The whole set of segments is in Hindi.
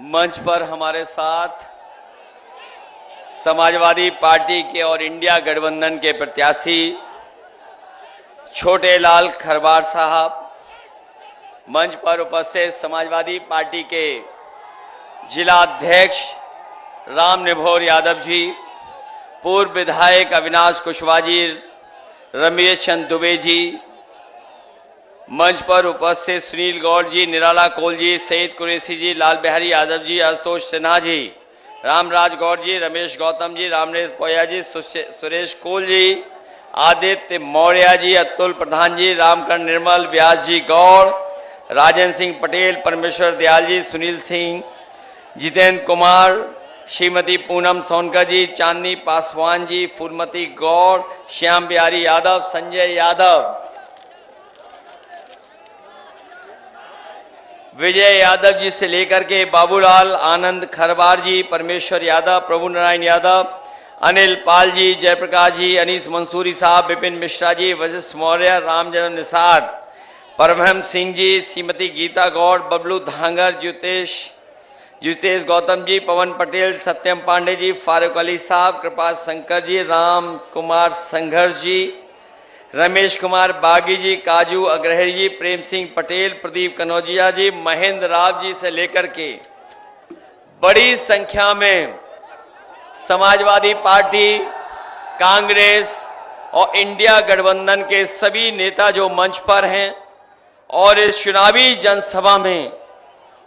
मंच पर हमारे साथ समाजवादी पार्टी के और इंडिया गठबंधन के प्रत्याशी छोटेलाल खरवार साहब, मंच पर उपस्थित समाजवादी पार्टी के जिला अध्यक्ष राम निभोर यादव जी, पूर्व विधायक अविनाश कुशवाहा जी, रमेश चंद दुबे जी, मंच पर उपस्थित सुनील गौड़ जी, निराला कोल जी, सईद कुरैशी जी, लाल बिहारी यादव जी, आशुतोष सिन्हा जी, रामराज गौड़ जी, रमेश गौतम जी, रामनेश पोया जी, सुरेश कोल जी, आदित्य मौर्य जी, अतुल प्रधान जी, रामकरण निर्मल, व्यास जी गौड़, राजेंद्र सिंह पटेल, परमेश्वर दयाल जी, सुनील सिंह, जितेंद्र कुमार, श्रीमती पूनम सोनकर जी, चांदनी पासवान जी, फूलमती गौड़, श्याम बिहारी यादव, संजय यादव, विजय यादव जी से लेकर के बाबूलाल आनंद खरवार जी, परमेश्वर यादव, प्रभु नारायण यादव, अनिल पाल जी, जयप्रकाश जी, अनीस मंसूरी साहब, विपिन मिश्रा जी, वशिष्ठ मौर्य, रामजन्म निषाद, परमहंस सिंह जी, श्रीमती गीता गौड़, बबलू धांगर, ज्योतेश गौतम जी, पवन पटेल, सत्यम पांडे जी, फारूक अली साहब, कृपा शंकर जी, राम कुमार संघर्ष जी, रमेश कुमार बागी जी, काजू अग्रहरी जी, प्रेम सिंह पटेल, प्रदीप कनौजिया जी, महेंद्र राव जी से लेकर के बड़ी संख्या में समाजवादी पार्टी, कांग्रेस और इंडिया गठबंधन के सभी नेता जो मंच पर हैं और इस चुनावी जनसभा में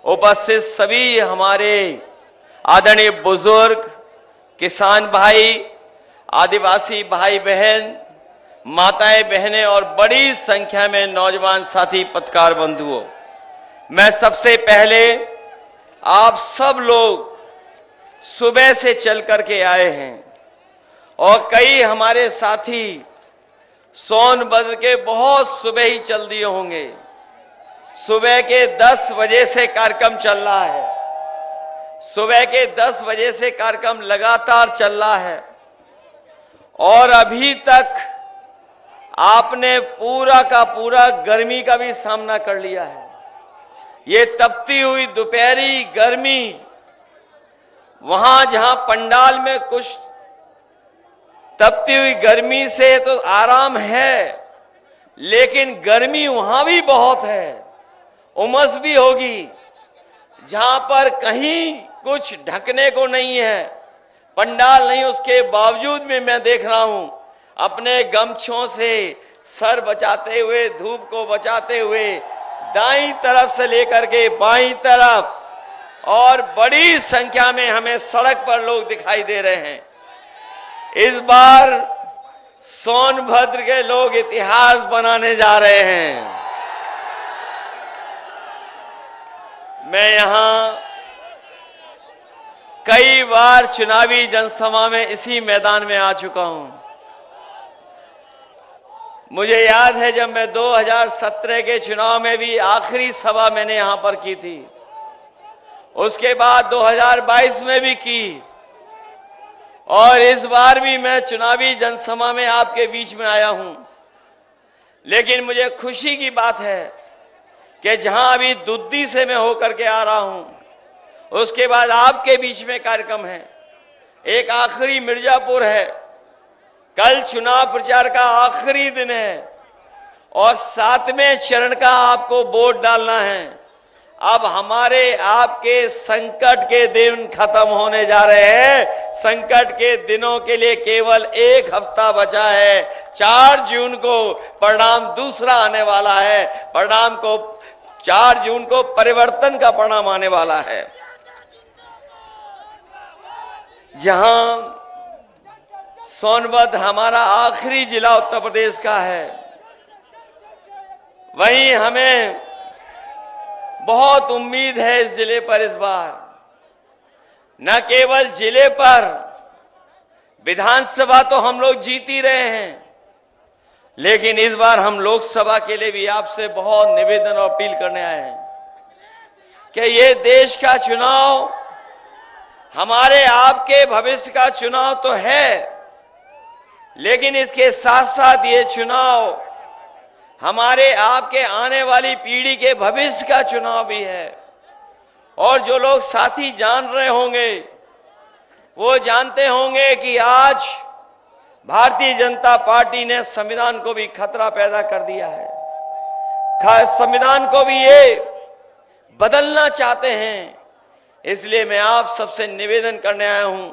उपस्थित सभी हमारे आदरणीय बुजुर्ग, किसान भाई, आदिवासी भाई बहन, माताएं बहनें और बड़ी संख्या में नौजवान साथी पत्रकार बंधुओं, मैं सबसे पहले आप सब लोग सुबह से चल करके आए हैं और कई हमारे साथी सोनभद्र के बहुत सुबह ही चल दिए होंगे। सुबह के 10 बजे से कार्यक्रम चल रहा है, सुबह के 10 बजे से कार्यक्रम लगातार चल रहा है और अभी तक आपने पूरा का पूरा गर्मी का भी सामना कर लिया है। ये तपती हुई दोपहरी गर्मी, वहां जहां पंडाल में कुछ तपती हुई गर्मी से तो आराम है, लेकिन गर्मी वहां भी बहुत है, उमस भी होगी। जहां पर कहीं कुछ ढकने को नहीं है, पंडाल नहीं, उसके बावजूद भी मैं देख रहा हूं अपने गमछों से सर बचाते हुए, धूप को बचाते हुए दाईं तरफ से लेकर के बाईं तरफ और बड़ी संख्या में हमें सड़क पर लोग दिखाई दे रहे हैं। इस बार सोनभद्र के लोग इतिहास बनाने जा रहे हैं। मैं यहां कई बार चुनावी जनसभा में इसी मैदान में आ चुका हूं। मुझे याद है जब मैं 2017 के चुनाव में भी आखिरी सभा मैंने यहां पर की थी, उसके बाद 2022 में भी की और इस बार भी मैं चुनावी जनसभा में आपके बीच में आया हूं। लेकिन मुझे खुशी की बात है कि जहां अभी दुद्दी से मैं होकर के आ रहा हूं, उसके बाद आपके बीच में कार्यक्रम है, एक आखिरी मिर्जापुर है, कल चुनाव प्रचार का आखिरी दिन है और 7वें चरण का आपको वोट डालना है। अब हमारे आपके संकट के दिन खत्म होने जा रहे हैं। संकट के दिनों के लिए केवल 1 हफ्ता बचा है। 4 जून को परिणाम दूसरा आने वाला है। परिणाम को 4 जून को परिवर्तन का परिणाम आने वाला है। जहां सोनभद्र हमारा आखिरी जिला उत्तर प्रदेश का है, वहीं हमें बहुत उम्मीद है इस जिले पर। इस बार न केवल जिले पर विधानसभा तो हम लोग जीत ही रहे हैं, लेकिन इस बार हम लोकसभा के लिए भी आपसे बहुत निवेदन और अपील करने आए हैं कि ये देश का चुनाव हमारे आपके भविष्य का चुनाव तो है, लेकिन इसके साथ साथ ये चुनाव हमारे आपके आने वाली पीढ़ी के भविष्य का चुनाव भी है। और जो लोग साथी जान रहे होंगे वो जानते होंगे कि आज भारतीय जनता पार्टी ने संविधान को भी खतरा पैदा कर दिया है। संविधान को भी ये बदलना चाहते हैं। इसलिए मैं आप सबसे निवेदन करने आया हूं,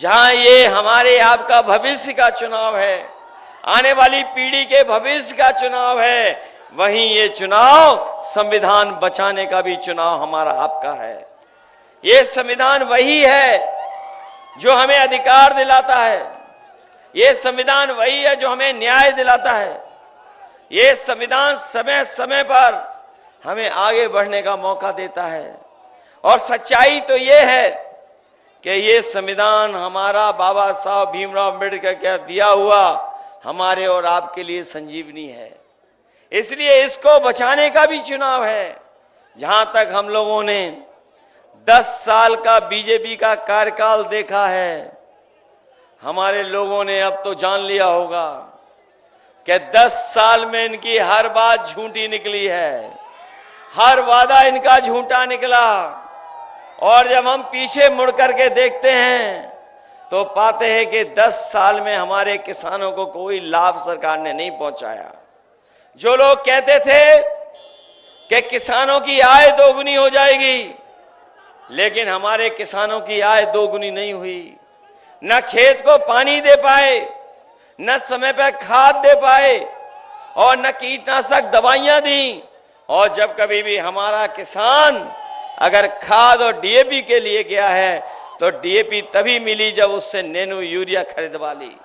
जहां ये हमारे आपका भविष्य का चुनाव है, आने वाली पीढ़ी के भविष्य का चुनाव है, वहीं ये चुनाव संविधान बचाने का भी चुनाव हमारा आपका है। ये संविधान वही है जो हमें अधिकार दिलाता है। ये संविधान वही है जो हमें न्याय दिलाता है। ये संविधान समय समय पर हमें आगे बढ़ने का मौका देता है। और सच्चाई तो ये है कि ये संविधान हमारा बाबा साहब भीमराव अम्बेडकर का दिया हुआ हमारे और आपके लिए संजीवनी है। इसलिए इसको बचाने का भी चुनाव है। जहां तक हम लोगों ने 10 साल का बीजेपी का कार्यकाल देखा है, हमारे लोगों ने अब तो जान लिया होगा कि 10 साल में इनकी हर बात झूठी निकली है, हर वादा इनका झूठा निकला। और जब हम पीछे मुड़ करके देखते हैं तो पाते हैं कि 10 साल में हमारे किसानों को कोई लाभ सरकार ने नहीं पहुंचाया। जो लोग कहते थे कि किसानों की आय दोगुनी हो जाएगी, लेकिन हमारे किसानों की आय दोगुनी नहीं हुई। न खेत को पानी दे पाए, न समय पर खाद दे पाए, और न कीटनाशक दवाइयां दी। और जब कभी भी हमारा किसान अगर खाद और डीएपी के लिए गया है तो डीएपी तभी मिली जब उससे नैनो यूरिया खरीदवा ली।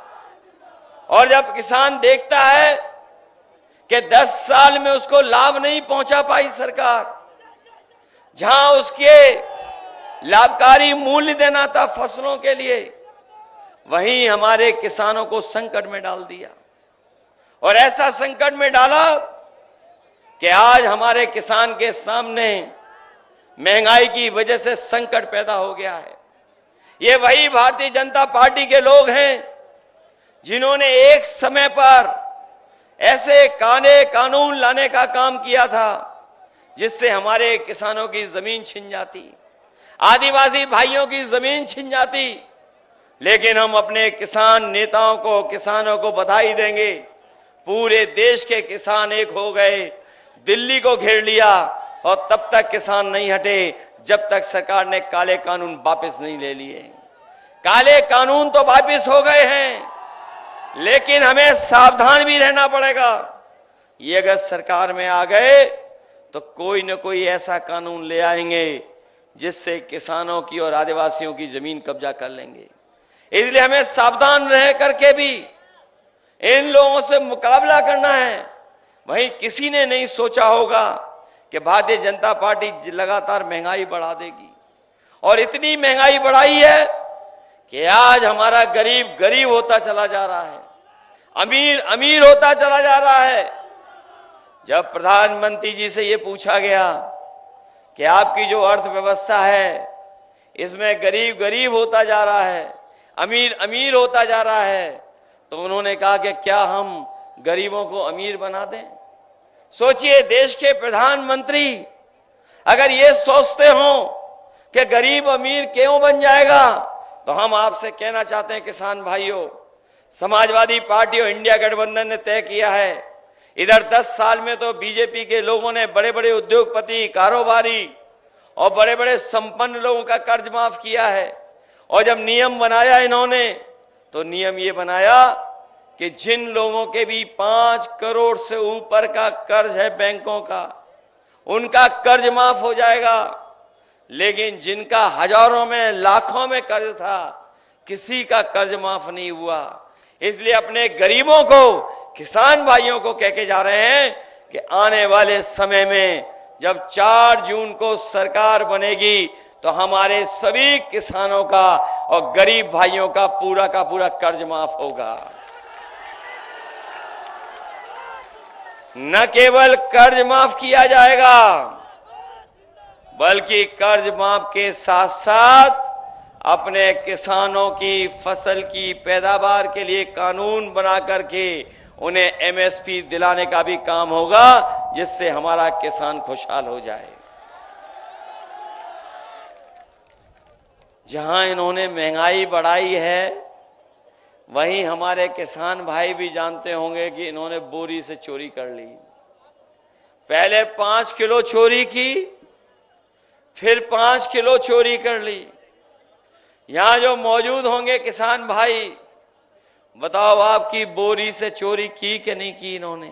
और जब किसान देखता है कि 10 साल में उसको लाभ नहीं पहुंचा पाई सरकार, जहां उसके लाभकारी मूल्य देना था फसलों के लिए, वहीं हमारे किसानों को संकट में डाल दिया। और ऐसा संकट में डाला कि आज हमारे किसान के सामने महंगाई की वजह से संकट पैदा हो गया है। ये वही भारतीय जनता पार्टी के लोग हैं जिन्होंने एक समय पर ऐसे कानून लाने का काम किया था जिससे हमारे किसानों की जमीन छिन जाती, आदिवासी भाइयों की जमीन छिन जाती। लेकिन हम अपने किसान नेताओं को, किसानों को बधाई देंगे, पूरे देश के किसान एक हो गए, दिल्ली को घेर लिया, और तब तक किसान नहीं हटे जब तक सरकार ने काले कानून वापस नहीं ले लिए। काले कानून तो वापस हो गए हैं, लेकिन हमें सावधान भी रहना पड़ेगा। ये अगर सरकार में आ गए तो कोई न कोई ऐसा कानून ले आएंगे जिससे किसानों की और आदिवासियों की जमीन कब्जा कर लेंगे। इसलिए हमें सावधान रह करके भी इन लोगों से मुकाबला करना है। वहीं किसी ने नहीं सोचा होगा कि भारतीय जनता पार्टी लगातार महंगाई बढ़ा देगी, और इतनी महंगाई बढ़ाई है कि आज हमारा गरीब गरीब होता चला जा रहा है, अमीर अमीर होता चला जा रहा है। जब प्रधानमंत्री जी से यह पूछा गया कि आपकी जो अर्थव्यवस्था है इसमें गरीब गरीब होता जा रहा है, अमीर अमीर होता जा रहा है, तो उन्होंने कहा कि क्या हम गरीबों को अमीर बना दें? सोचिए, देश के प्रधानमंत्री अगर ये सोचते हो कि गरीब अमीर क्यों बन जाएगा, तो हम आपसे कहना चाहते हैं किसान भाइयों, समाजवादी पार्टी और इंडिया गठबंधन ने तय किया है, इधर 10 साल में तो बीजेपी के लोगों ने बड़े बड़े उद्योगपति, कारोबारी और बड़े बड़े संपन्न लोगों का कर्ज माफ किया है। और जब नियम बनाया इन्होंने, तो नियम ये बनाया कि जिन लोगों के भी 5 करोड़ से ऊपर का कर्ज है बैंकों का, उनका कर्ज माफ हो जाएगा। लेकिन जिनका हजारों में लाखों में कर्ज था, किसी का कर्ज माफ नहीं हुआ। इसलिए अपने गरीबों को, किसान भाइयों को कह के जा रहे हैं कि आने वाले समय में जब 4 जून को सरकार बनेगी तो हमारे सभी किसानों का और गरीब भाइयों का पूरा कर्ज माफ होगा। न केवल कर्ज माफ किया जाएगा, बल्कि कर्ज माफ के साथ साथ अपने किसानों की फसल की पैदावार के लिए कानून बना करके उन्हें एमएसपी दिलाने का भी काम होगा, जिससे हमारा किसान खुशहाल हो जाए। जहां इन्होंने महंगाई बढ़ाई है, वहीं हमारे किसान भाई भी जानते होंगे कि इन्होंने बोरी से चोरी कर ली। पहले 5 किलो चोरी की, फिर 5 किलो चोरी कर ली। यहां जो मौजूद होंगे किसान भाई, बताओ आपकी बोरी से चोरी की कि नहीं की इन्होंने?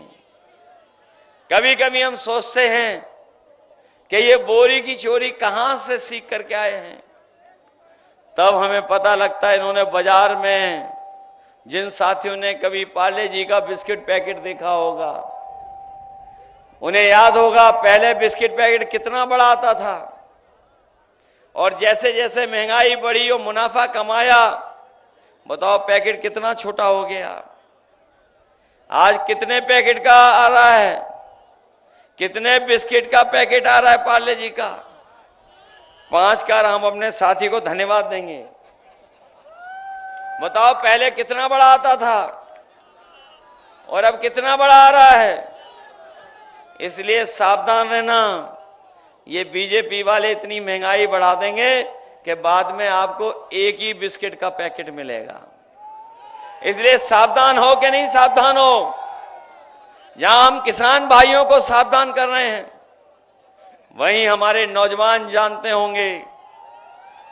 कभी कभी हम सोचते हैं कि ये बोरी की चोरी कहां से सीख करके आए हैं, तब हमें पता लगता है इन्होंने बाजार में जिन साथियों ने कभी पार्ले जी का बिस्किट पैकेट देखा होगा, उन्हें याद होगा पहले बिस्किट पैकेट कितना बड़ा आता था, और जैसे जैसे महंगाई बढ़ी और मुनाफा कमाया, बताओ पैकेट कितना छोटा हो गया। आज कितने पैकेट का आ रहा है? कितने बिस्किट का पैकेट आ रहा है पार्ले जी का? 5 का। हम अपने साथी को धन्यवाद देंगे। बताओ पहले कितना बड़ा आता था और अब कितना बड़ा आ रहा है। इसलिए सावधान रहना, ये बीजेपी वाले इतनी महंगाई बढ़ा देंगे कि बाद में आपको एक ही बिस्किट का पैकेट मिलेगा। इसलिए सावधान हो कि नहीं सावधान हो? जहां हम किसान भाइयों को सावधान कर रहे हैं, वहीं हमारे नौजवान जानते होंगे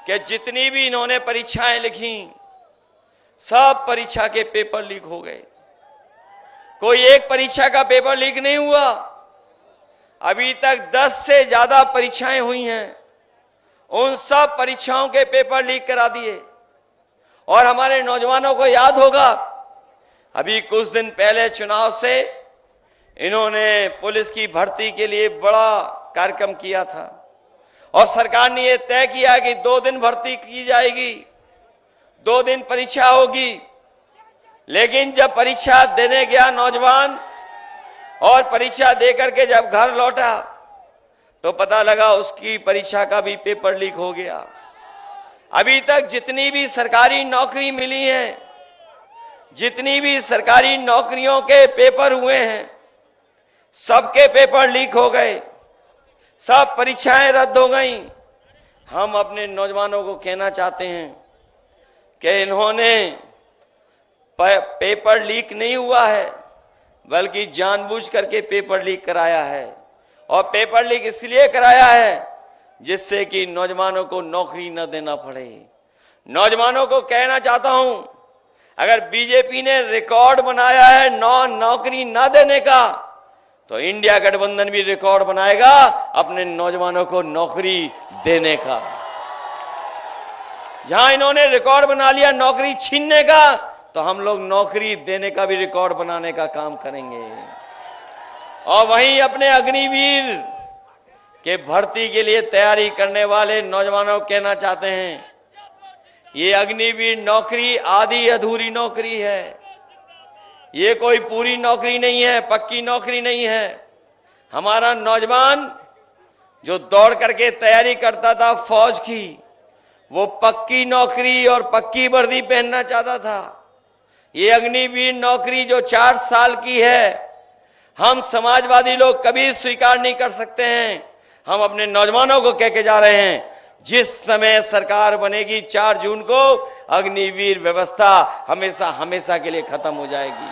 कि जितनी भी इन्होंने परीक्षाएं लिखी, सब परीक्षा के पेपर लीक हो गए। कोई एक परीक्षा का पेपर लीक नहीं हुआ। अभी तक 10 से ज्यादा परीक्षाएं हुई हैं, उन सब परीक्षाओं के पेपर लीक करा दिए। और हमारे नौजवानों को याद होगा, अभी कुछ दिन पहले चुनाव से इन्होंने पुलिस की भर्ती के लिए बड़ा कार्यक्रम किया था, और सरकार ने यह तय किया कि 2 दिन भर्ती की जाएगी, 2 दिन परीक्षा होगी। लेकिन जब परीक्षा देने गया नौजवान और परीक्षा देकर के जब घर लौटा, तो पता लगा उसकी परीक्षा का भी पेपर लीक हो गया। अभी तक जितनी भी सरकारी नौकरी मिली है, जितनी भी सरकारी नौकरियों के पेपर हुए हैं, सबके पेपर लीक हो गए, सब परीक्षाएं रद्द हो गई। हम अपने नौजवानों को कहना चाहते हैं कि इन्होंने पेपर लीक नहीं हुआ है, बल्कि जानबूझ करके पेपर लीक कराया है। और पेपर लीक इसलिए कराया है जिससे कि नौजवानों को नौकरी न देना पड़े। नौजवानों को कहना चाहता हूं, अगर बीजेपी ने रिकॉर्ड बनाया है नौकरी न देने का, तो इंडिया गठबंधन भी रिकॉर्ड बनाएगा अपने नौजवानों को नौकरी देने का। जहां इन्होंने रिकॉर्ड बना लिया नौकरी छीनने का, तो हम लोग नौकरी देने का भी रिकॉर्ड बनाने का काम करेंगे। और वहीं अपने अग्निवीर के भर्ती के लिए तैयारी करने वाले नौजवानों को कहना चाहते हैं, ये अग्निवीर नौकरी आधी अधूरी नौकरी है, ये कोई पूरी नौकरी नहीं है, पक्की नौकरी नहीं है। हमारा नौजवान जो दौड़ करके तैयारी करता था फौज की, वो पक्की नौकरी और पक्की वर्दी पहनना चाहता था। ये अग्निवीर नौकरी जो 4 साल की है, हम समाजवादी लोग कभी स्वीकार नहीं कर सकते हैं। हम अपने नौजवानों को कह के जा रहे हैं, जिस समय सरकार बनेगी 4 जून को, अग्निवीर व्यवस्था हमेशा हमेशा के लिए खत्म हो जाएगी।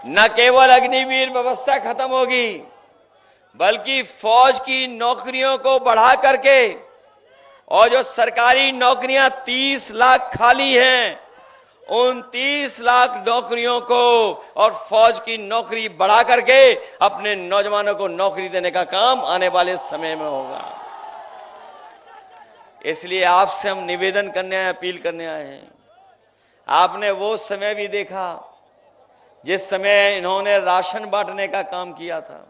न केवल अग्निवीर व्यवस्था खत्म होगी, बल्कि फौज की नौकरियों को बढ़ा करके, और जो सरकारी नौकरियां 30 लाख खाली हैं, उन 30 लाख नौकरियों को और फौज की नौकरी बढ़ा करके अपने नौजवानों को नौकरी देने का काम आने वाले समय में होगा। इसलिए आपसे हम निवेदन करने आए, अपील करने आए हैं। आपने वो समय भी देखा जिस समय इन्होंने राशन बांटने का काम किया था।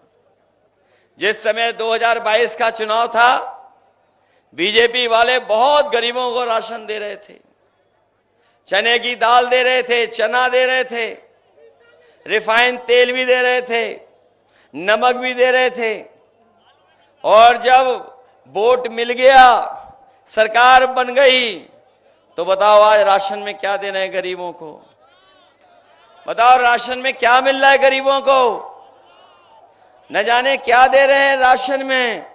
जिस समय 2022 का चुनाव था, बीजेपी वाले बहुत गरीबों को राशन दे रहे थे, चने की दाल दे रहे थे, चना दे रहे थे, रिफाइंड तेल भी दे रहे थे, नमक भी दे रहे थे। और जब वोट मिल गया, सरकार बन गई, तो बताओ आज राशन में क्या देना है गरीबों को? बताओ राशन में क्या मिल रहा है गरीबों को? न जाने क्या दे रहे हैं राशन में,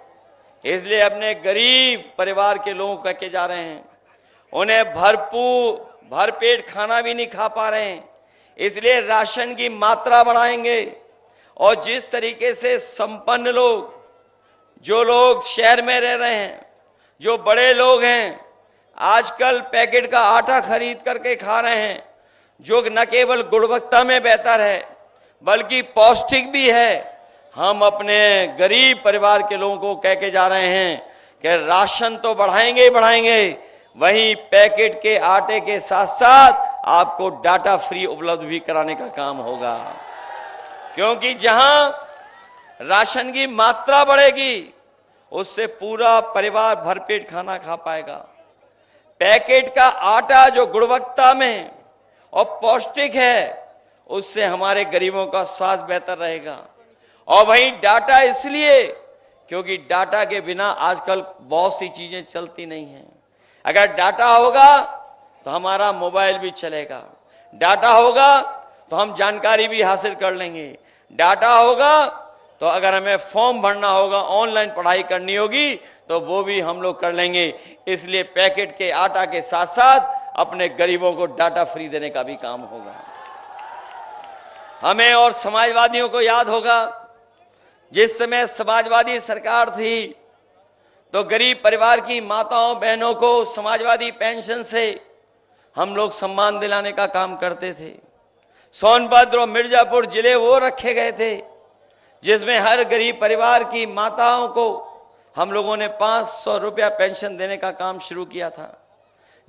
इसलिए अपने गरीब परिवार के लोगों को के जा रहे हैं, उन्हें भरपेट खाना भी नहीं खा पा रहे हैं, इसलिए राशन की मात्रा बढ़ाएंगे। और जिस तरीके से संपन्न लोग, जो लोग शहर में रह रहे हैं, जो बड़े लोग हैं, आजकल पैकेट का आटा खरीद करके खा रहे हैं, जो न केवल गुणवत्ता में बेहतर है बल्कि पौष्टिक भी है। हम अपने गरीब परिवार के लोगों को कह के जा रहे हैं कि राशन तो बढ़ाएंगे ही बढ़ाएंगे, वहीं पैकेट के आटे के साथ साथ आपको डाटा फ्री उपलब्ध भी कराने का काम होगा, क्योंकि जहां राशन की मात्रा बढ़ेगी उससे पूरा परिवार भरपेट खाना खा पाएगा। पैकेट का आटा जो गुणवत्ता में और पौष्टिक है, उससे हमारे गरीबों का स्वास्थ्य बेहतर रहेगा। और वहीं डाटा इसलिए क्योंकि डाटा के बिना आजकल बहुत सी चीजें चलती नहीं हैं। अगर डाटा होगा तो हमारा मोबाइल भी चलेगा, डाटा होगा तो हम जानकारी भी हासिल कर लेंगे, डाटा होगा तो अगर हमें फॉर्म भरना होगा, ऑनलाइन पढ़ाई करनी होगी तो वो भी हम लोग कर लेंगे। इसलिए पैकेट के आटा के साथ साथ अपने गरीबों को डाटा फ्री देने का भी काम होगा। हमें और समाजवादियों को याद होगा, जिस समय समाजवादी सरकार थी तो गरीब परिवार की माताओं बहनों को समाजवादी पेंशन से हम लोग सम्मान दिलाने का काम करते थे। सोनभद्र और मिर्जापुर जिले वो रखे गए थे जिसमें हर गरीब परिवार की माताओं को हम लोगों ने 500 रुपया पेंशन देने का काम शुरू किया था।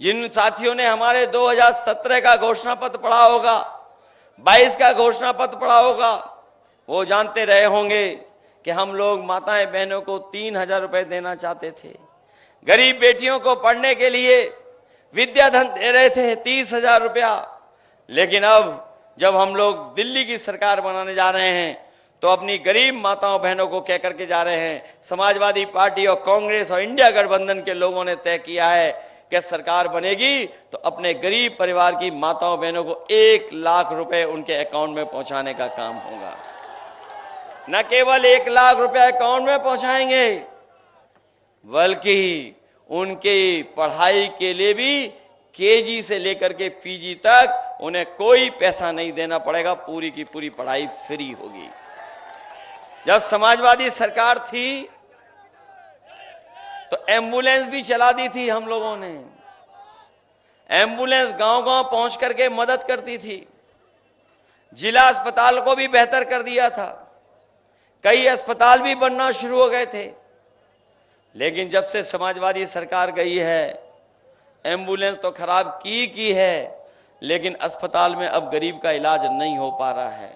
जिन साथियों ने हमारे 2017 का घोषणा पत्र पढ़ा होगा, 22 का घोषणा पत्र पढ़ा होगा, वो जानते रहे होंगे कि हम लोग माताएं बहनों को 3000 रुपए देना चाहते थे। गरीब बेटियों को पढ़ने के लिए विद्याधन दे रहे थे 30,000 रुपया। लेकिन अब जब हम लोग दिल्ली की सरकार बनाने जा रहे हैं तो अपनी गरीब माताओं बहनों को कह करके जा रहे हैं, समाजवादी पार्टी और कांग्रेस और इंडिया गठबंधन के लोगों ने तय किया है कि सरकार बनेगी तो अपने गरीब परिवार की माताओं बहनों को 1 लाख रुपए उनके अकाउंट में पहुंचाने का काम होगा। न केवल 1 लाख रुपए अकाउंट में पहुंचाएंगे बल्कि उनकी पढ़ाई के लिए भी केजी से लेकर के पीजी तक उन्हें कोई पैसा नहीं देना पड़ेगा, पूरी की पूरी पढ़ाई फ्री होगी। जब समाजवादी सरकार थी तो एम्बुलेंस भी चला दी थी हम लोगों ने। एम्बुलेंस गांव-गांव पहुंच करके मदद करती थी। जिला अस्पताल को भी बेहतर कर दिया था। कई अस्पताल भी बनना शुरू हो गए थे। लेकिन जब से समाजवादी सरकार गई है, एम्बुलेंस तो खराब की है, लेकिन अस्पताल में अब गरीब का इलाज नहीं हो पा रहा है।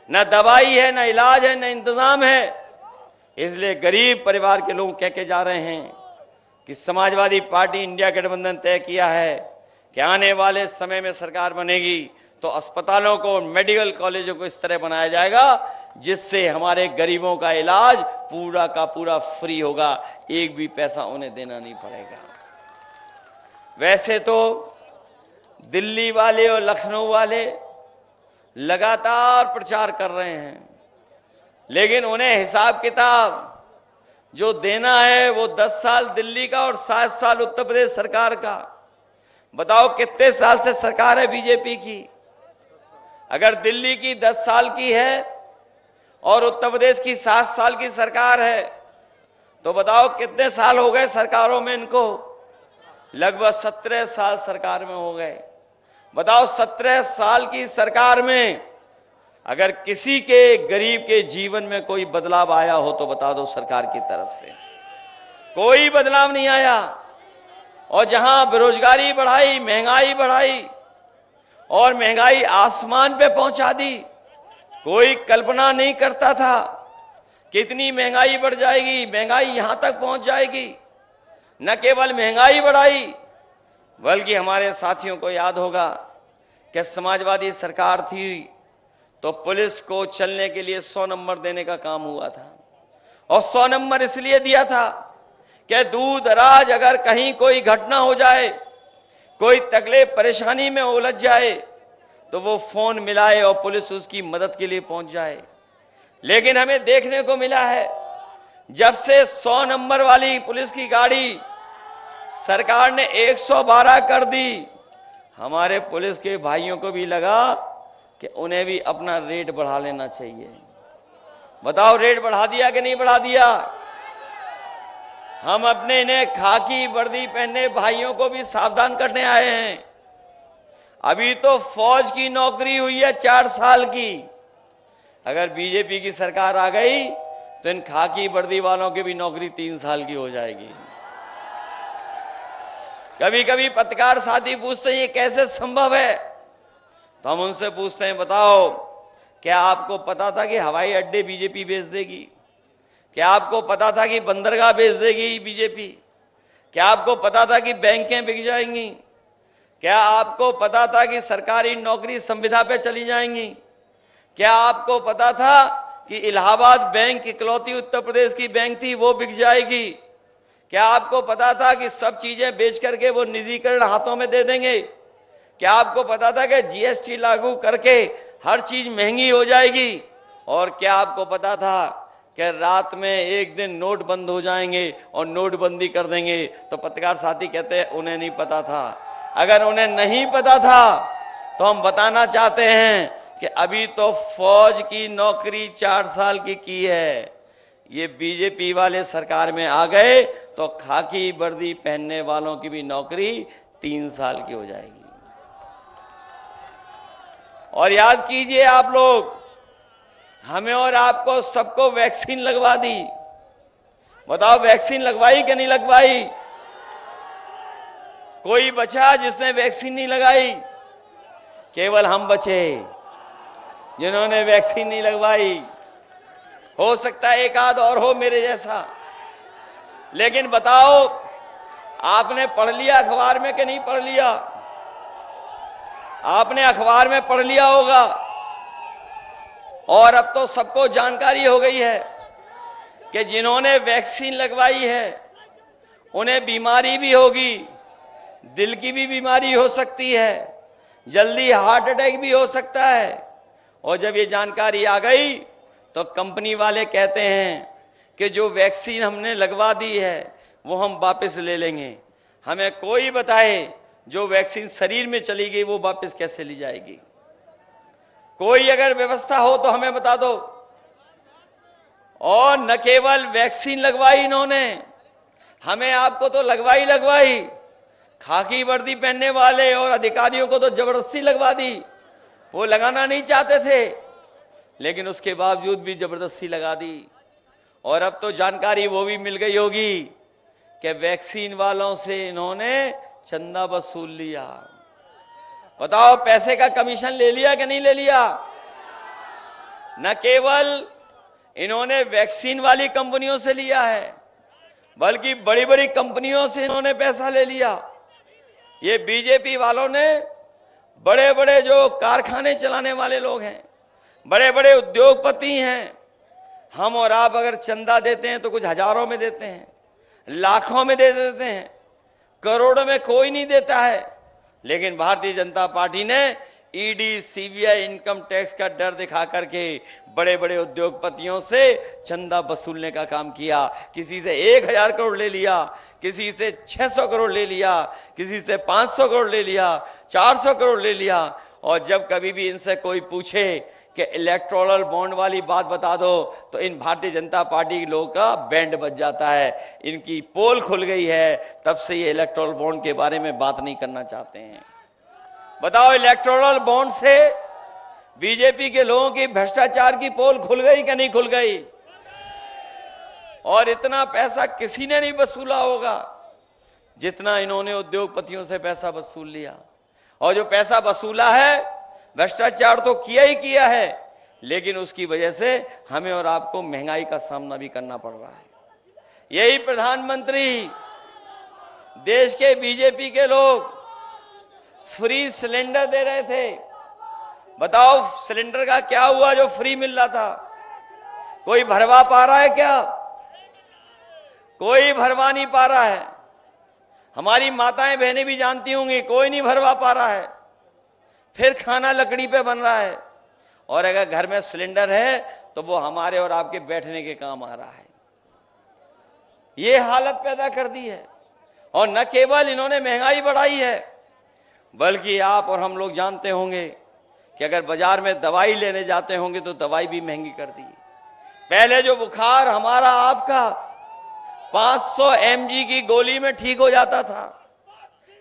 न दवाई है, न इलाज है, न इंतजाम है। इसलिए गरीब परिवार के लोग कह के जा रहे हैं कि समाजवादी पार्टी इंडिया गठबंधन तय किया है कि आने वाले समय में सरकार बनेगी तो अस्पतालों को, मेडिकल कॉलेजों को इस तरह बनाया जाएगा जिससे हमारे गरीबों का इलाज पूरा का पूरा फ्री होगा, एक भी पैसा उन्हें देना नहीं पड़ेगा। वैसे तो दिल्ली वाले और लखनऊ वाले लगातार प्रचार कर रहे हैं, लेकिन उन्हें हिसाब किताब जो देना है वो 10 साल दिल्ली का और 7 साल उत्तर प्रदेश सरकार का। बताओ कितने साल से सरकार है बीजेपी की? अगर दिल्ली की 10 साल की है और उत्तर प्रदेश की 7 साल की सरकार है तो बताओ कितने साल हो गए सरकारों में इनको? लगभग 17 साल सरकार में हो गए। बताओ 17 साल की सरकार में अगर किसी के गरीब के जीवन में कोई बदलाव आया हो तो बता दो सरकार की तरफ से। कोई बदलाव नहीं आया। और जहां बेरोजगारी बढ़ाई, महंगाई बढ़ाई और महंगाई आसमान पे पहुंचा दी। कोई कल्पना नहीं करता था कितनी महंगाई बढ़ जाएगी, महंगाई यहां तक पहुंच जाएगी। न केवल महंगाई बढ़ाई बल्कि हमारे साथियों को याद होगा कि समाजवादी सरकार थी तो पुलिस को चलने के लिए 100 नंबर देने का काम हुआ था। और 100 नंबर इसलिए दिया था कि दूर दराज अगर कहीं कोई घटना हो जाए, कोई तकलीफ परेशानी में उलझ जाए तो वो फोन मिलाए और पुलिस उसकी मदद के लिए पहुंच जाए। लेकिन हमें देखने को मिला है जब से 100 नंबर वाली पुलिस की गाड़ी सरकार ने 112 कर दी, हमारे पुलिस के भाइयों को भी लगा कि उन्हें भी अपना रेट बढ़ा लेना चाहिए। बताओ, रेट बढ़ा दिया कि नहीं बढ़ा दिया? हम अपने इन्हें खाकी वर्दी पहनने भाइयों को भी सावधान करने आए हैं। अभी तो फौज की नौकरी हुई है 4 साल की। अगर बीजेपी की सरकार आ गई तो इन खाकी वर्दी वालों की भी नौकरी 3 साल की हो जाएगी। कभी कभी पत्रकार साथी पूछते हैं ये कैसे संभव है, तो हम उनसे पूछते हैं, बताओ क्या आपको पता था कि हवाई अड्डे बीजेपी बेच देगी? क्या आपको पता था कि बंदरगाह बेच देगी बीजेपी? क्या आपको पता था कि बैंकें बिक जाएंगी? क्या आपको पता था कि सरकारी नौकरी संविदा पे चली जाएंगी? क्या आपको पता था कि इलाहाबाद बैंक इकलौती उत्तर प्रदेश की बैंक थी, वो बिक जाएगी? क्या आपको पता था कि सब चीजें बेच करके वो निजीकरण हाथों में दे देंगे? क्या आपको पता था कि जीएसटी लागू करके हर चीज महंगी हो जाएगी? और क्या आपको पता था कि रात में एक दिन नोट बंद हो जाएंगे और नोटबंदी कर देंगे? तो पत्रकार साथी कहते हैं उन्हें नहीं पता था। अगर उन्हें नहीं पता था तो हम बताना चाहते हैं कि अभी तो फौज की नौकरी 4 साल की है। ये बीजेपी वाले सरकार में आ गए तो खाकी वर्दी पहनने वालों की भी नौकरी 3 साल की हो जाएगी। और याद कीजिए आप लोग, हमें और आपको सबको वैक्सीन लगवा दी। बताओ, वैक्सीन लगवाई कि नहीं लगवाई? कोई बचा जिसने वैक्सीन नहीं लगाई? केवल हम बचे जिन्होंने वैक्सीन नहीं लगवाई। हो सकता है एक आध और हो मेरे जैसा, लेकिन बताओ, आपने पढ़ लिया अखबार में कि नहीं पढ़ लिया? आपने अखबार में पढ़ लिया होगा। और अब तो सबको जानकारी हो गई है कि जिन्होंने वैक्सीन लगवाई है उन्हें बीमारी भी होगी, दिल की भी बीमारी हो सकती है, जल्दी हार्ट अटैक भी हो सकता है। और जब ये जानकारी आ गई तो कंपनी वाले कहते हैं कि जो वैक्सीन हमने लगवा दी है वो हम वापस ले लेंगे। हमें कोई बताए जो वैक्सीन शरीर में चली गई वो वापस कैसे ली जाएगी? कोई अगर व्यवस्था हो तो हमें बता दो। और न केवल वैक्सीन लगवाई इन्होंने, हमें आपको तो लगवाई, खाकी वर्दी पहनने वाले और अधिकारियों को तो जबरदस्ती लगवा दी। वो लगाना नहीं चाहते थे, लेकिन उसके बावजूद भी जबरदस्ती लगा दी। और अब तो जानकारी वो भी मिल गई होगी कि वैक्सीन वालों से इन्होंने चंदा वसूल लिया। बताओ, पैसे का कमीशन ले लिया कि नहीं ले लिया? न केवल इन्होंने वैक्सीन वाली कंपनियों से लिया है, बल्कि बड़ी बड़ी कंपनियों से इन्होंने पैसा ले लिया। ये बीजेपी वालों ने बड़े बड़े जो कारखाने चलाने वाले लोग हैं, बड़े बड़े उद्योगपति हैं, हम और आप अगर चंदा देते हैं तो कुछ हजारों में देते हैं, लाखों में दे देते हैं, करोड़ों में कोई नहीं देता है। लेकिन भारतीय जनता पार्टी ने ईडी, सीबीआई, इनकम टैक्स का डर दिखा करके बड़े बड़े उद्योगपतियों से चंदा वसूलने का काम किया। किसी से 1000 करोड़ ले लिया, किसी से 600 करोड़ ले लिया, किसी से 500 करोड़ ले लिया, 400 करोड़ ले लिया। और जब कभी भी इनसे कोई पूछे कि इलेक्टोरल बॉन्ड वाली बात बता दो तो इन भारतीय जनता पार्टी के लोगों का बैंड बज जाता है। इनकी पोल खुल गई है, तब से ये इलेक्टोरल बॉन्ड के बारे में बात नहीं करना चाहते हैं। बताओ, इलेक्टोरल बॉन्ड से बीजेपी के लोगों की भ्रष्टाचार की पोल खुल गई कि नहीं खुल गई? और इतना पैसा किसी ने नहीं वसूला होगा जितना इन्होंने उद्योगपतियों से पैसा वसूल लिया। और जो पैसा वसूला है, भ्रष्टाचार तो किया ही किया है, लेकिन उसकी वजह से हमें और आपको महंगाई का सामना भी करना पड़ रहा है। यही प्रधानमंत्री, देश के बीजेपी के लोग फ्री सिलेंडर दे रहे थे। बताओ, सिलेंडर का क्या हुआ जो फ्री मिल रहा था? कोई भरवा पा रहा है क्या? कोई भरवा नहीं पा रहा है। हमारी माताएं बहनें भी जानती होंगी, कोई नहीं भरवा पा रहा है। फिर खाना लकड़ी पे बन रहा है। और अगर घर में सिलेंडर है तो वो हमारे और आपके बैठने के काम आ रहा है। ये हालत पैदा कर दी है। और न केवल इन्होंने महंगाई बढ़ाई है, बल्कि आप और हम लोग जानते होंगे कि अगर बाजार में दवाई लेने जाते होंगे तो दवाई भी महंगी कर दी। पहले जो बुखार हमारा आपका 500 mg की गोली में ठीक हो जाता था।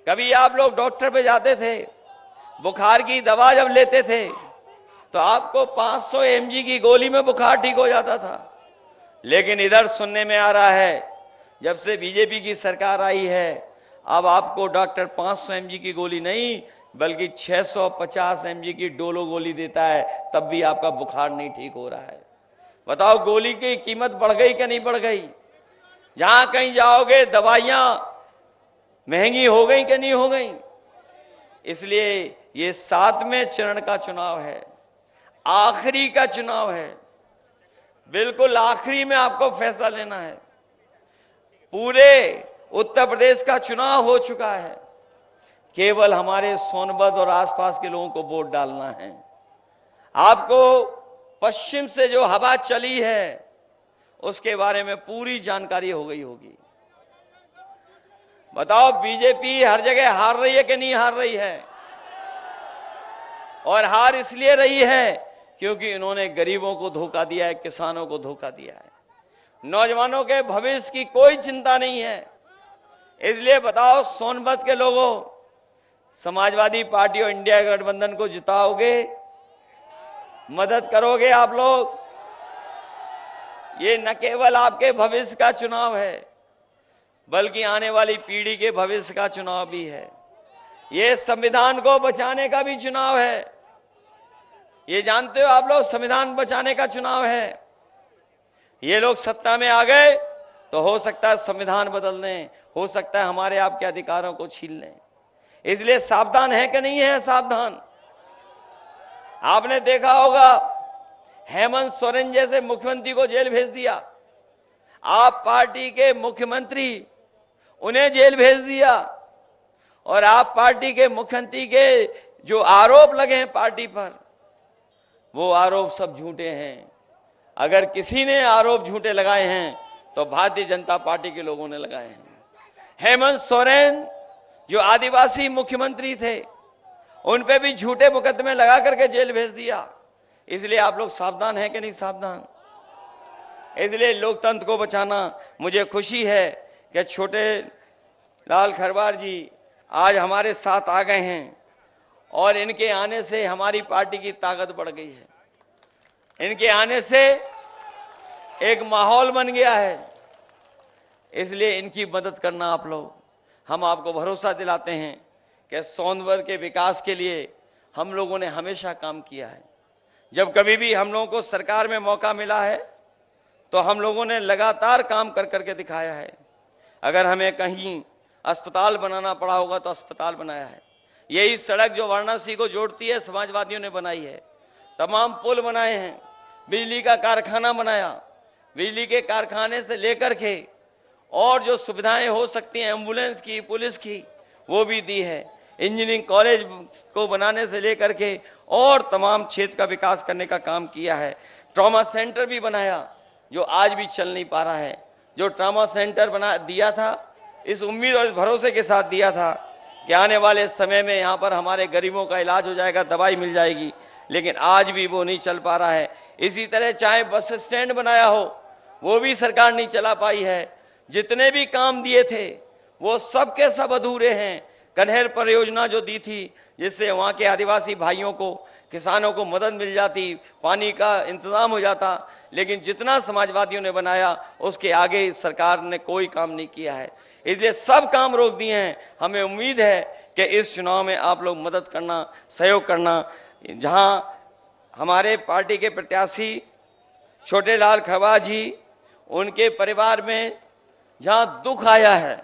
कभी आप लोग डॉक्टर पे जाते थे, बुखार की दवा जब लेते थे तो आपको 500 mg की गोली में बुखार ठीक हो जाता था। लेकिन इधर सुनने में आ रहा है, जब से बीजेपी की सरकार आई है, अब आपको डॉक्टर 500 mg की गोली नहीं बल्कि 650 mg की डोलो गोली देता है, तब भी आपका बुखार नहीं ठीक हो रहा है। बताओ, गोली की कीमत बढ़ गई कि नहीं बढ़ गई? जहां कहीं जाओगे दवाइयां महंगी हो गई कि नहीं हो गई? इसलिए ये 7वें चरण का चुनाव है, आखिरी का चुनाव है। बिल्कुल आखिरी में आपको फैसला लेना है। पूरे उत्तर प्रदेश का चुनाव हो चुका है, केवल हमारे सोनभद्र और आसपास के लोगों को वोट डालना है। आपको पश्चिम से जो हवा चली है उसके बारे में पूरी जानकारी हो गई होगी। बताओ, बीजेपी हर जगह हार रही है कि नहीं हार रही है? और हार इसलिए रही है क्योंकि इन्होंने गरीबों को धोखा दिया है, किसानों को धोखा दिया है, नौजवानों के भविष्य की कोई चिंता नहीं है। इसलिए बताओ, सोनभद्र के लोगों, समाजवादी पार्टी और इंडिया गठबंधन को जिताओगे? मदद करोगे आप लोग? ये न केवल आपके भविष्य का चुनाव है बल्कि आने वाली पीढ़ी के भविष्य का चुनाव भी है। ये संविधान को बचाने का भी चुनाव है। ये जानते हो आप लोग, संविधान बचाने का चुनाव है। ये लोग सत्ता में आ गए तो हो सकता है संविधान बदल दें, हो सकता है हमारे आपके अधिकारों को छीन लें। इसलिए सावधान है कि नहीं है? सावधान। आपने देखा होगा, हेमंत सोरेन जैसे मुख्यमंत्री को जेल भेज दिया। आप पार्टी के मुख्यमंत्री, उन्हें जेल भेज दिया। और आप पार्टी के मुख्यमंत्री के जो आरोप लगे हैं पार्टी पर, वो आरोप सब झूठे हैं। अगर किसी ने आरोप झूठे लगाए हैं तो भारतीय जनता पार्टी के लोगों ने लगाए हैं। हेमंत सोरेन जो आदिवासी मुख्यमंत्री थे, उन पे भी झूठे मुकदमे लगा करके जेल भेज दिया। इसलिए आप लोग सावधान हैं कि नहीं सावधान? इसलिए लोकतंत्र को बचाना। मुझे खुशी है कि छोटे लाल खरवार जी आज हमारे साथ आ गए हैं और इनके आने से हमारी पार्टी की ताकत बढ़ गई है। इनके आने से एक माहौल बन गया है। इसलिए इनकी मदद करना आप लोग। हम आपको भरोसा दिलाते हैं कि सोनभद्र के विकास के लिए हम लोगों ने हमेशा काम किया है। जब कभी भी हम लोगों को सरकार में मौका मिला है तो हम लोगों ने लगातार काम कर करके दिखाया है। अगर हमें कहीं अस्पताल बनाना पड़ा होगा तो अस्पताल बनाया है। यही सड़क जो वाराणसी को जोड़ती है समाजवादियों ने बनाई है। तमाम पुल बनाए हैं, बिजली का कारखाना बनाया, बिजली के कारखाने से लेकर के और जो सुविधाएं हो सकती हैं एम्बुलेंस की, पुलिस की, वो भी दी है। इंजीनियरिंग कॉलेज को बनाने से लेकर के और तमाम क्षेत्र का विकास करने का काम किया है। ट्रॉमा सेंटर भी बनाया जो आज भी चल नहीं पा रहा है। जो ट्रॉमा सेंटर बना दिया था, इस उम्मीद और इस भरोसे के साथ दिया था कि आने वाले समय में यहां पर हमारे गरीबों का इलाज हो जाएगा, दवाई मिल जाएगी, लेकिन आज भी वो नहीं चल पा रहा है। इसी तरह चाहे बस स्टैंड बनाया हो, वो भी सरकार नहीं चला पाई है। जितने भी काम दिए थे वो सब के सब अधूरे हैं। कन्हेर परियोजना जो दी थी, जिससे वहां के आदिवासी भाइयों को, किसानों को मदद मिल जाती, पानी का इंतजाम हो जाता, लेकिन जितना समाजवादियों ने बनाया उसके आगे सरकार ने कोई काम नहीं किया है। इसलिए सब काम रोक दिए हैं। हमें उम्मीद है कि इस चुनाव में आप लोग मदद करना, सहयोग करना। जहां हमारे पार्टी के प्रत्याशी छोटे लाल खरवार जी, उनके परिवार में जहां दुख आया है,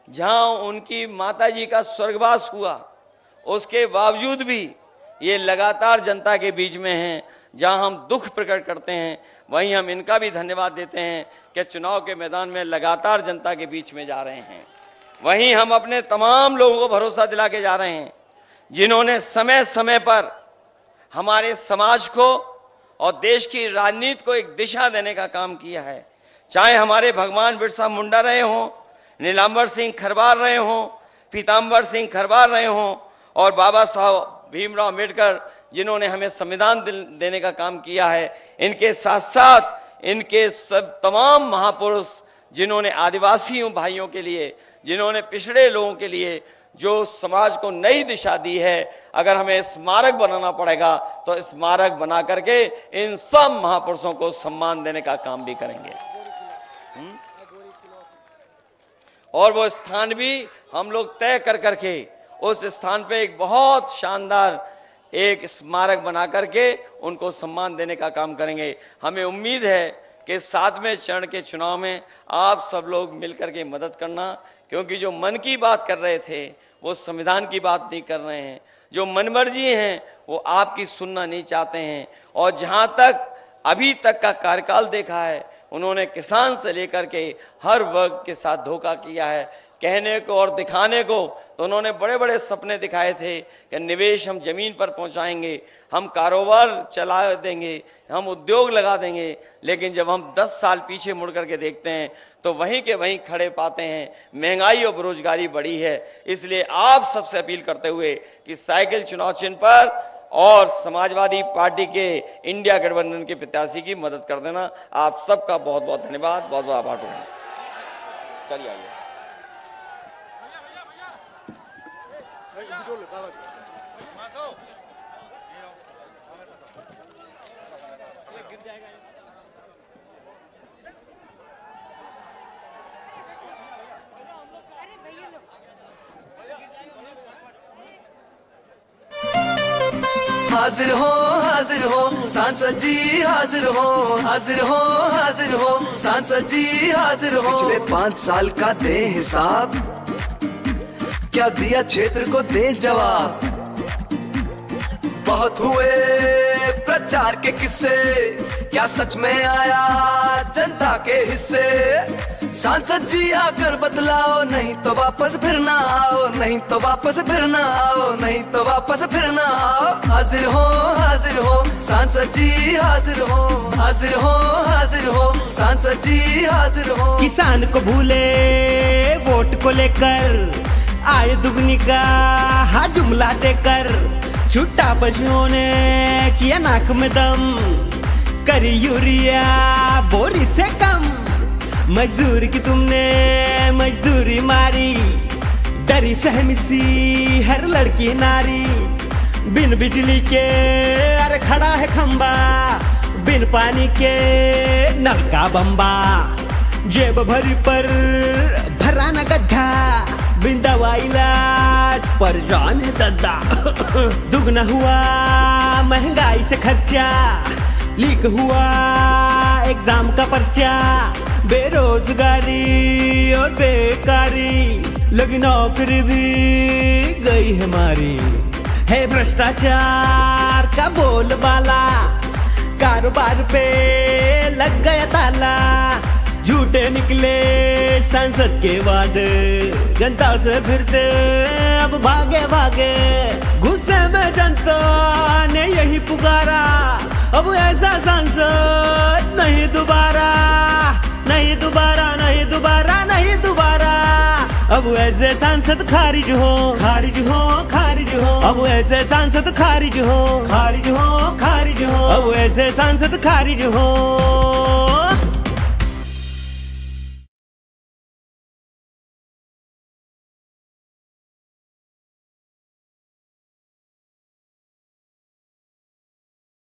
जहां उनकी माताजी का स्वर्गवास हुआ, उसके बावजूद भी ये लगातार जनता के बीच में हैं। जहां हम दुख प्रकट करते हैं, वहीं हम इनका भी धन्यवाद देते हैं कि चुनाव के मैदान में लगातार जनता के बीच में जा रहे हैं। वहीं हम अपने तमाम लोगों को भरोसा दिला के जा रहे हैं जिन्होंने समय समय पर हमारे समाज को और देश की राजनीति को एक दिशा देने का काम किया है। चाहे हमारे भगवान बिरसा मुंडा रहे हों, नीलांबर सिंह खरवार रहे हों, पीतांबर सिंह खरवार रहे हों, और बाबा साहब भीमराव अम्बेडकर जिन्होंने हमें संविधान देने का काम किया है, इनके साथ साथ इनके सब तमाम महापुरुष जिन्होंने आदिवासियों भाइयों के लिए, जिन्होंने पिछड़े लोगों के लिए जो समाज को नई दिशा दी है, अगर हमें स्मारक बनाना पड़ेगा तो स्मारक बना करके इन सब महापुरुषों को सम्मान देने का काम भी करेंगे। और वो स्थान भी हम लोग तय कर करके उस स्थान पे एक बहुत शानदार एक स्मारक बना करके उनको सम्मान देने का काम करेंगे। हमें उम्मीद है कि 7वें चरण के चुनाव में आप सब लोग मिलकर के मदद करना, क्योंकि जो मन की बात कर रहे थे वो संविधान की बात नहीं कर रहे हैं, जो मनमर्जी हैं वो आपकी सुनना नहीं चाहते हैं। और जहां तक अभी तक का कार्यकाल देखा है, उन्होंने किसान से लेकर के हर वर्ग के साथ धोखा किया है। कहने को और दिखाने को तो उन्होंने बड़े बड़े सपने दिखाए थे कि निवेश हम जमीन पर पहुंचाएंगे, हम कारोबार चला देंगे, हम उद्योग लगा देंगे, लेकिन जब हम 10 साल पीछे मुड़ करके देखते हैं तो वहीं के वहीं खड़े पाते हैं, महंगाई और बेरोजगारी बढ़ी है। इसलिए आप सबसे अपील करते हुए कि साइकिल चुनाव चिन्ह पर और समाजवादी पार्टी के इंडिया गठबंधन के प्रत्याशी की मदद कर देना। आप सबका बहुत बहुत धन्यवाद, बहुत बहुत आभार होगा। चलिए आइए। हाजिर हो सांसद जी, हाजिर हो सांसद जी, हाजिर हो। पिछले 5 साल का दे हिसाब, क्या दिया क्षेत्र को दे जवाब। बहुत हुए प्रचार के किस्से, क्या सच में आया जनता के हिस्से। सांसद जी आकर बतलाओ, नहीं तो वापस फिर ना आओ, नहीं तो वापस फिर ना आओ, नहीं तो वापस फिर ना आओ। हाजिर हो सांसद जी, हाजिर हो सांसद जी, हाजिर हो। किसान को भूले वोट को लेकर, आय दुगनी का जुमला देकर, छुट्टा पशुओं ने किया नाक में दम, करी यूरिया बोरी से कम। मजदूर की तुमने मजदूरी मारी, डरी सहमी सी हर लड़की नारी। बिन बिजली के अरे खड़ा है खंबा, बिन पानी के नल का बम्बा। जेब भरी पर भरा न गड्ढा, बिन दवा इलाज पर जान है दद्दा। दुगना हुआ महंगाई से खर्चा, लीक हुआ एग्जाम का पर्चा। बेरोजगारी और बेकारी, लगी नौकरी भी गई है मारी। है भ्रष्टाचार का बोलबाला, कारोबार पे लग गया ताला। झूठे निकले संसद के वादे, जनता से फिरते अब भागे भागे। गुस्से में जनता ने यही पुकारा, अब ऐसा संसद नहीं दोबारा, नहीं दोबारा, नहीं दोबारा, नहीं दोबारा। अब ऐसे सांसद खारिज हो, खारिज हो, खारिज हो। अब ऐसे सांसद खारिज हो, खारिज हो, खारिज हो। अब ऐसे सांसद खारिज हो।